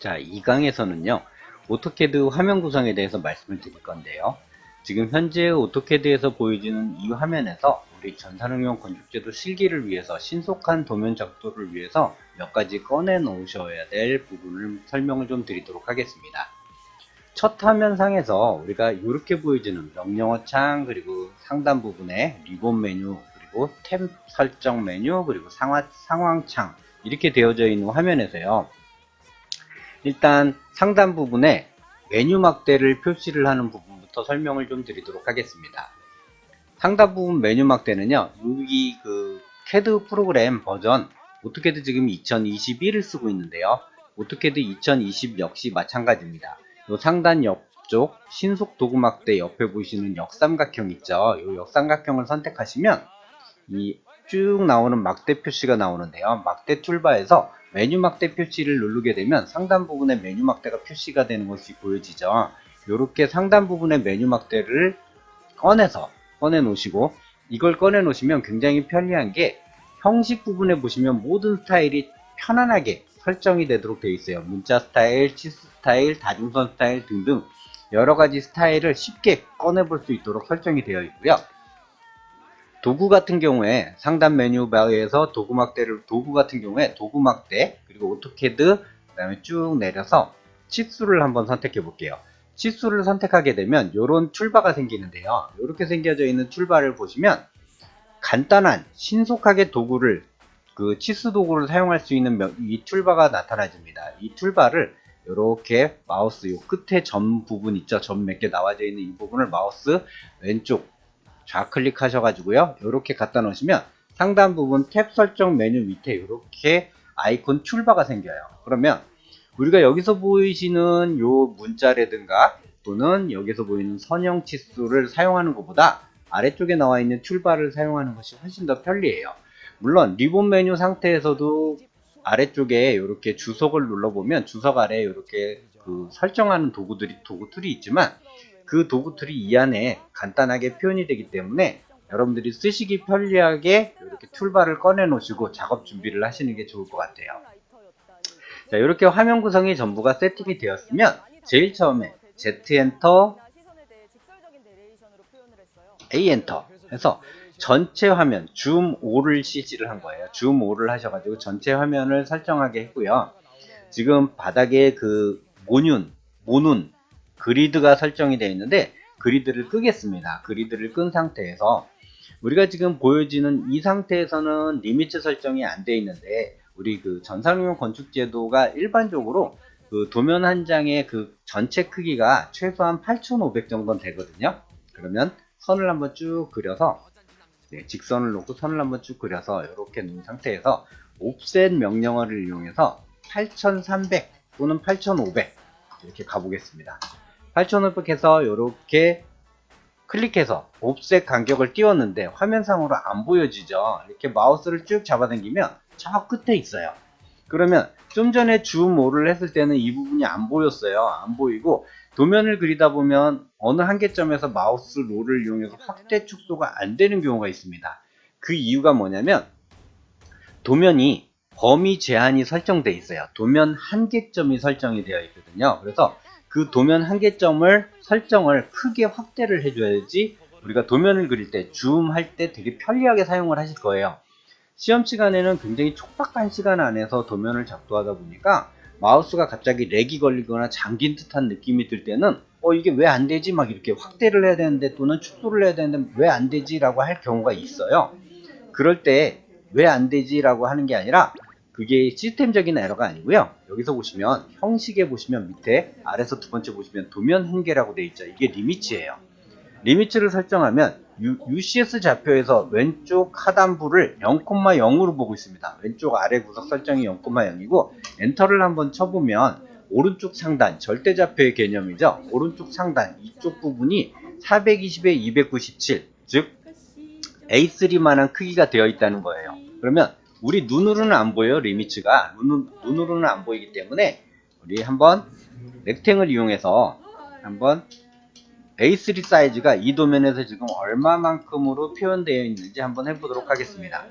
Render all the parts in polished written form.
자, 이 강에서는요, 오토캐드 화면 구성에 대해서 말씀을 드릴 건데요. 지금 현재 오토캐드에서 보여지는 이 화면에서 우리 전산응용 건축제도 실기를 위해서 신속한 도면 작도를 위해서 몇 가지 꺼내 놓으셔야 될 부분을 설명을 좀 드리도록 하겠습니다. 첫 화면상에서 우리가 이렇게 보여지는 명령어 창, 그리고 상단 부분에 리본 메뉴, 그리고 템 설정 메뉴, 그리고 상황창 이렇게 되어져 있는 화면에서요. 일단 상단 부분에 메뉴 막대를 표시를 하는 부분부터 설명을 좀 드리도록 하겠습니다. 상단 부분 메뉴 막대는요, 여기 그 캐드 프로그램 버전 오토캐드 지금 2021을 쓰고 있는데요. 오토캐드 2020 역시 마찬가지입니다. 요 상단 옆쪽 신속 도구 막대 옆에 보시는 역삼각형 있죠. 이 역삼각형을 선택하시면 이 쭉 나오는 막대 표시가 나오는데요. 막대 툴바에서 메뉴 막대 표시를 누르게 되면 상단 부분에 메뉴 막대가 표시가 되는 것이 보여지죠. 이렇게 상단 부분의 메뉴 막대를 꺼내 놓으시고, 이걸 꺼내 놓으시면 굉장히 편리한 게 형식 부분에 보시면 모든 스타일이 편안하게 설정이 되도록 되어 있어요. 문자 스타일, 치수 스타일, 다중선 스타일 등등 여러가지 스타일을 쉽게 꺼내 볼 수 있도록 설정이 되어 있고요. 도구 같은 경우에 상단 메뉴 바에서 도구 같은 경우에 도구 막대, 그리고 오토캐드, 그 다음에 쭉 내려서 치수를 한번 선택해 볼게요. 치수를 선택하게 되면 이런 툴바가 생기는데요. 이렇게 생겨져 있는 툴바를 보시면 간단한 신속하게 그 치수 도구를 사용할 수 있는 이 툴바가 나타나집니다. 이 툴바를 이렇게 마우스 요 끝에 점 부분 있죠. 점 몇 개 나와져 있는 이 부분을 마우스 왼쪽 좌클릭 하셔가지고요, 이렇게 갖다 놓으시면 상단 부분 탭 설정 메뉴 밑에 이렇게 아이콘 툴바가 생겨요. 그러면 우리가 여기서 보이시는 요 문자라든가 또는 여기서 보이는 선형 치수를 사용하는 것보다 아래쪽에 나와 있는 툴바를 사용하는 것이 훨씬 더 편리해요. 물론 리본 메뉴 상태에서도 아래쪽에 이렇게 주석을 눌러보면 주석 아래에 이렇게 그 설정하는 도구 툴이 있지만 그 도구 툴이 이 안에 간단하게 표현이 되기 때문에 여러분들이 쓰시기 편리하게 이렇게 툴바를 꺼내 놓으시고 작업 준비를 하시는 게 좋을 것 같아요. 자, 이렇게 화면 구성이 전부가 세팅이 되었으면 제일 처음에 Z 엔터, A 엔터 해서 전체 화면 줌 5를 CC를 한 거예요. 줌 5를 하셔가지고 전체 화면을 설정하게 했고요. 지금 바닥에 그 모눈 그리드가 설정이 되어 있는데 그리드를 끄겠습니다. 그리드를 끈 상태에서 우리가 지금 보여지는 이 상태에서는 리미트 설정이 안 되어 있는데, 우리 그 전산응용 건축제도가 일반적으로 그 도면 한 장의 그 전체 크기가 최소한 8500 정도는 되거든요. 그러면 선을 한번 쭉 그려서, 직선을 놓고 선을 한번 쭉 그려서 이렇게 놓은 상태에서 옵셋 명령어를 이용해서 8300 또는 8500 이렇게 가보겠습니다. 8500 해서 이렇게 클릭해서 옵셋 간격을 띄웠는데 화면상으로 안 보여지죠. 이렇게 마우스를 쭉 잡아당기면 저 끝에 있어요. 그러면 좀 전에 줌 5를 했을 때는 이 부분이 안 보였어요. 안 보이고 도면을 그리다 보면 어느 한계점에서 마우스 롤을 이용해서 확대 축소가 안 되는 경우가 있습니다. 그 이유가 뭐냐면 도면이 범위 제한이 설정되어 있어요. 도면 한계점이 설정이 되어 있거든요. 그래서 그 도면 한계점을 설정을 크게 확대를 해줘야지 우리가 도면을 그릴 때 줌할 때 되게 편리하게 사용을 하실 거예요. 시험 시간에는 굉장히 촉박한 시간 안에서 도면을 작도하다 보니까 마우스가 갑자기 렉이 걸리거나 잠긴 듯한 느낌이 들 때는 이게 왜 안 되지? 막 이렇게 확대를 해야 되는데 또는 축소를 해야 되는데 왜 안 되지? 라고 할 경우가 있어요. 그럴 때 왜 안 되지? 라고 하는 게 아니라 그게 시스템적인 에러가 아니고요. 여기서 보시면 형식에 보시면 밑에 아래서 두 번째 보시면 도면 한계라고 되어 있죠. 이게 리미츠예요. 리미츠를 설정하면 UCS 좌표에서 왼쪽 하단부를 0,0으로 보고 있습니다. 왼쪽 아래 구석 설정이 0,0이고 엔터를 한번 쳐보면 오른쪽 상단 절대좌표의 개념이죠. 오른쪽 상단 이쪽 부분이 420에 297, 즉 A3만한 크기가 되어 있다는 거예요. 그러면 우리 눈으로는 안 보여요. 리미츠가 눈으로는 안 보이기 때문에 우리 한번 렉탱을 이용해서 한번 A3 사이즈가 이 도면에서 지금 얼마만큼으로 표현되어 있는지 한번 해보도록 하겠습니다.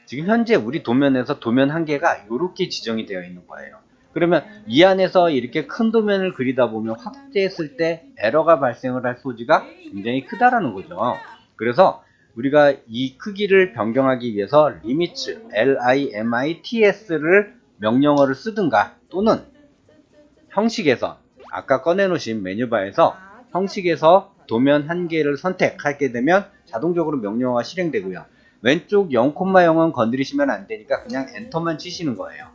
지금 현재 우리 도면에서 도면 한계가 이렇게 지정이 되어 있는 거예요. 그러면 이 안에서 이렇게 큰 도면을 그리다 보면 확대했을 때 에러가 발생을 할 소지가 굉장히 크다라는 거죠. 그래서 우리가 이 크기를 변경하기 위해서 limits, limitS를 명령어를 쓰든가 또는 형식에서 아까 꺼내놓으신 메뉴바에서 형식에서 도면 한 개를 선택하게 되면 자동적으로 명령어가 실행되고요. 왼쪽 0,0은 건드리시면 안 되니까 그냥 엔터만 치시는 거예요.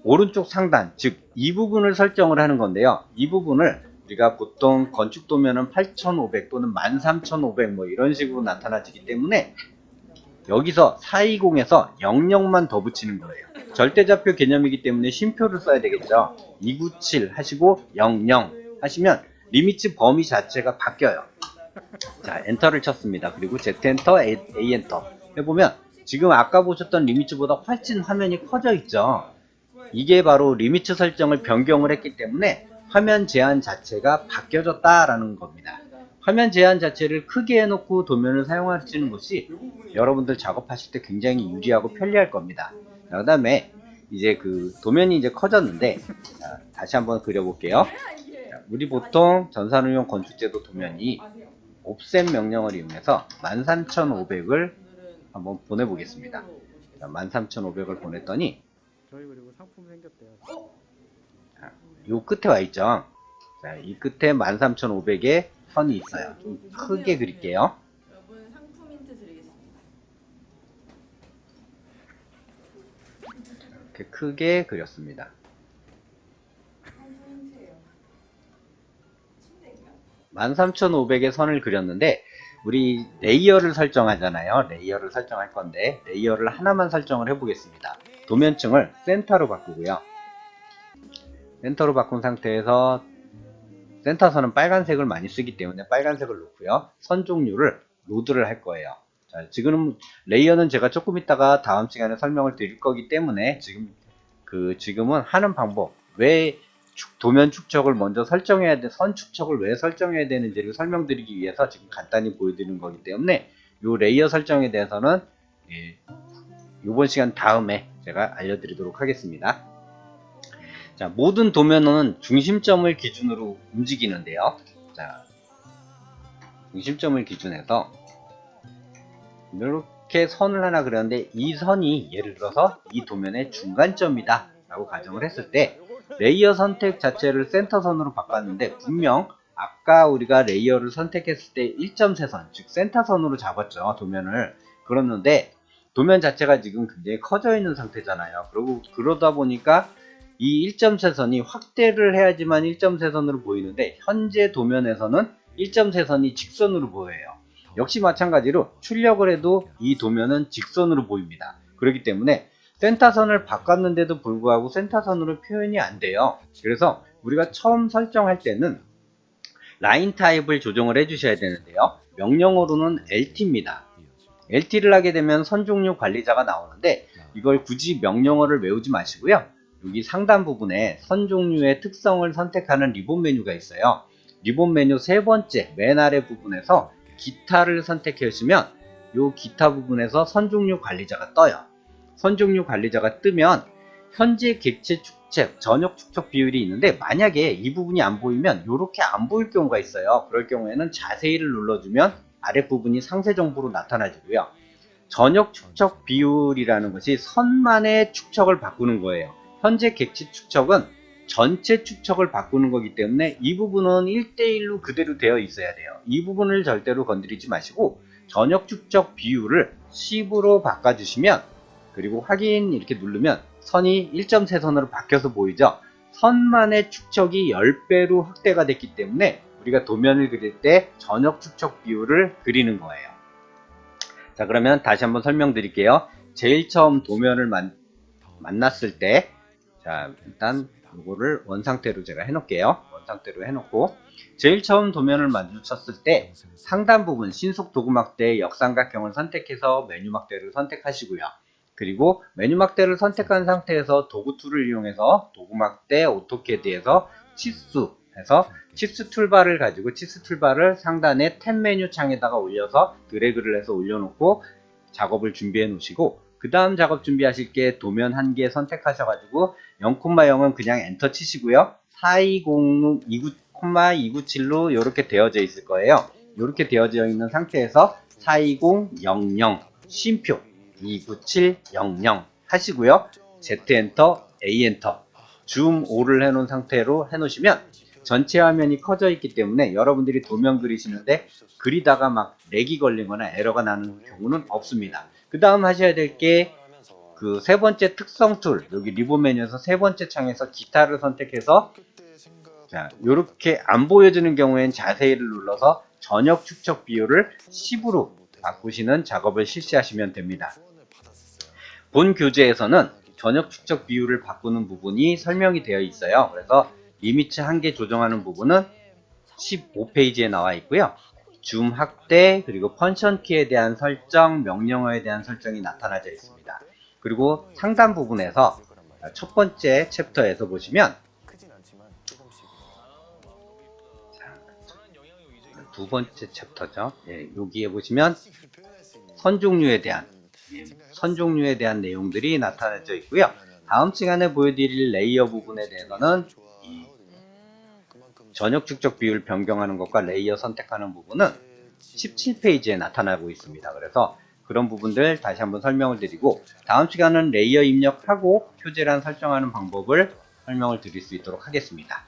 오른쪽 상단, 즉 이 부분을 설정을 하는 건데요. 이 부분을 우리가 보통 건축 도면은 8,500 또는 13,500 뭐 이런 식으로 나타나지기 때문에 여기서 420에서 00만 더 붙이는 거예요. 절대좌표 개념이기 때문에 쉼표를 써야 되겠죠. 297 하시고 00 하시면 리미츠 범위 자체가 바뀌어요. 자, 엔터를 쳤습니다. 그리고 Z엔터, A엔터 해보면 지금 아까 보셨던 리미츠보다 훨씬 화면이 커져 있죠. 이게 바로 리미츠 설정을 변경을 했기 때문에 화면 제한 자체가 바뀌어졌다라는 겁니다. 화면 제한 자체를 크게 해놓고 도면을 사용하시는 것이 여러분들 작업하실 때 굉장히 유리하고 편리할 겁니다. 그 다음에 이제 그 도면이 이제 커졌는데, 자, 다시 한번 그려볼게요. 자, 우리 보통 전산응용 건축제도 도면이 옵셋 명령을 이용해서 13,500을 한번 보내보겠습니다. 자, 13,500을 보냈더니 저희 그리고 상품 생겼대요. 자, 요 끝에 와 있죠. 자, 이 끝에 13,500의 선이 있어요. 좀 크게 그릴게요. 여러분 상품 힌트 드리겠습니다. 이렇게 크게 그렸습니다. 상품 힌트예요. 침대인가? 13,500의 선을 그렸는데 우리 레이어를 설정하잖아요. 레이어를 설정할 건데 레이어를 하나만 설정을 해보겠습니다. 도면층을 센터로 바꾸고요. 센터로 바꾼 상태에서 센터선은 빨간색을 많이 쓰기 때문에 빨간색을 놓고요. 선 종류를 노드를 할 거예요. 자, 지금 레이어는 제가 조금 있다가 다음 시간에 설명을 드릴 거기 때문에 지금은 하는 방법, 왜 도면 축척을 먼저 설정해야 돼, 선 축척을 왜 설정해야 되는지를 설명드리기 위해서 지금 간단히 보여드리는 거기 때문에 이 레이어 설정에 대해서는 이번 시간 다음에 제가 알려드리도록 하겠습니다. 자, 모든 도면은 중심점을 기준으로 움직이는데요. 자, 중심점을 기준해서 이렇게 선을 하나 그렸는데 이 선이 예를 들어서 이 도면의 중간점이다 라고 가정을 했을 때 레이어 선택 자체를 센터선으로 바꿨는데 분명 아까 우리가 레이어를 선택했을 때 1.3선 즉 센터선으로 잡았죠 도면을. 그랬는데 도면 자체가 지금 굉장히 커져 있는 상태잖아요. 그리고 그러다 보니까 이 1.3선이 확대를 해야지만 1.3선으로 보이는데 현재 도면에서는 1.3선이 직선으로 보여요. 역시 마찬가지로 출력을 해도 이 도면은 직선으로 보입니다. 그렇기 때문에 센터선을 바꿨는데도 불구하고 센터선으로 표현이 안 돼요. 그래서 우리가 처음 설정할 때는 라인 타입을 조정을 해 주셔야 되는데요. 명령어로는 LT입니다. LT를 하게 되면 선 종류 관리자가 나오는데 이걸 굳이 명령어를 외우지 마시고요. 여기 상단 부분에 선 종류의 특성을 선택하는 리본 메뉴가 있어요. 리본 메뉴 세 번째 맨 아래 부분에서 기타를 선택해 주시면 이 기타 부분에서 선 종류 관리자가 떠요. 선 종류 관리자가 뜨면 현재 객체 축척, 전역 축척 비율이 있는데 만약에 이 부분이 안 보이면 이렇게 안 보일 경우가 있어요. 그럴 경우에는 자세히를 눌러주면 아랫부분이 상세 정보로 나타나지고요. 전역 축척 비율이라는 것이 선만의 축척을 바꾸는 거예요. 현재 객체 축척은 전체 축척을 바꾸는 거기 때문에 이 부분은 1대1로 그대로 되어 있어야 돼요. 이 부분을 절대로 건드리지 마시고 전역 축척 비율을 10으로 바꿔주시면 그리고 확인 이렇게 누르면 선이 1.3선으로 바뀌어서 보이죠. 선만의 축척이 10배로 확대가 됐기 때문에 우리가 도면을 그릴 때 전역 축척 비율을 그리는 거예요. 자, 그러면 다시 한번 설명드릴게요. 제일 처음 도면을 만났을 때, 자, 일단 이거를 원상태로 제가 해놓을게요. 원상태로 해놓고, 제일 처음 도면을 마주쳤을 때 상단 부분 신속 도구막대 역삼각형을 선택해서 메뉴막대를 선택하시고요. 그리고 메뉴막대를 선택한 상태에서 도구 툴을 이용해서 도구막대 오토캐드에서 치수 해서 치수 툴바를 가지고 치수 툴바를 상단에 탭 메뉴 창에다가 올려서 드래그를 해서 올려놓고 작업을 준비해 놓으시고 그 다음 작업 준비하실 게 도면 한 개 선택하셔가지고 0,0은 그냥 엔터 치시고요. 420, 297로 이렇게 되어져 있을 거예요. 이렇게 되어져 있는 상태에서 42000 쉼표 29700 하시고요. Z 엔터, A 엔터, 줌 5를 해놓은 상태로 해놓으시면 전체 화면이 커져 있기 때문에 여러분들이 도면 그리시는데 그리다가 막 렉이 걸리거나 에러가 나는 경우는 없습니다. 그 다음 하셔야 될 게 그 세 번째 특성 툴, 여기 리본 메뉴에서 세 번째 창에서 기타를 선택해서 자, 요렇게 안 보여지는 경우엔 자세히를 눌러서 전역 축적 비율을 10으로 바꾸시는 작업을 실시하시면 됩니다. 본 교재에서는 전역 축적 비율을 바꾸는 부분이 설명이 되어 있어요. 그래서 리미츠 한 개 조정하는 부분은 15페이지에 나와 있고요. 줌 확대, 그리고 펀션 키에 대한 설정, 명령어에 대한 설정이 나타나져 있습니다. 그리고 상단 부분에서 첫 번째 챕터에서 보시면 두 번째 챕터죠. 예, 여기에 보시면 선 종류에 대한 내용들이 나타나져 있고요. 다음 시간에 보여드릴 레이어 부분에 대해서는 이 전역 축적 비율 변경하는 것과 레이어 선택하는 부분은 17페이지에 나타나고 있습니다. 그래서 그런 부분들 다시 한번 설명을 드리고 다음 시간은 레이어 입력하고 표제란 설정하는 방법을 설명을 드릴 수 있도록 하겠습니다.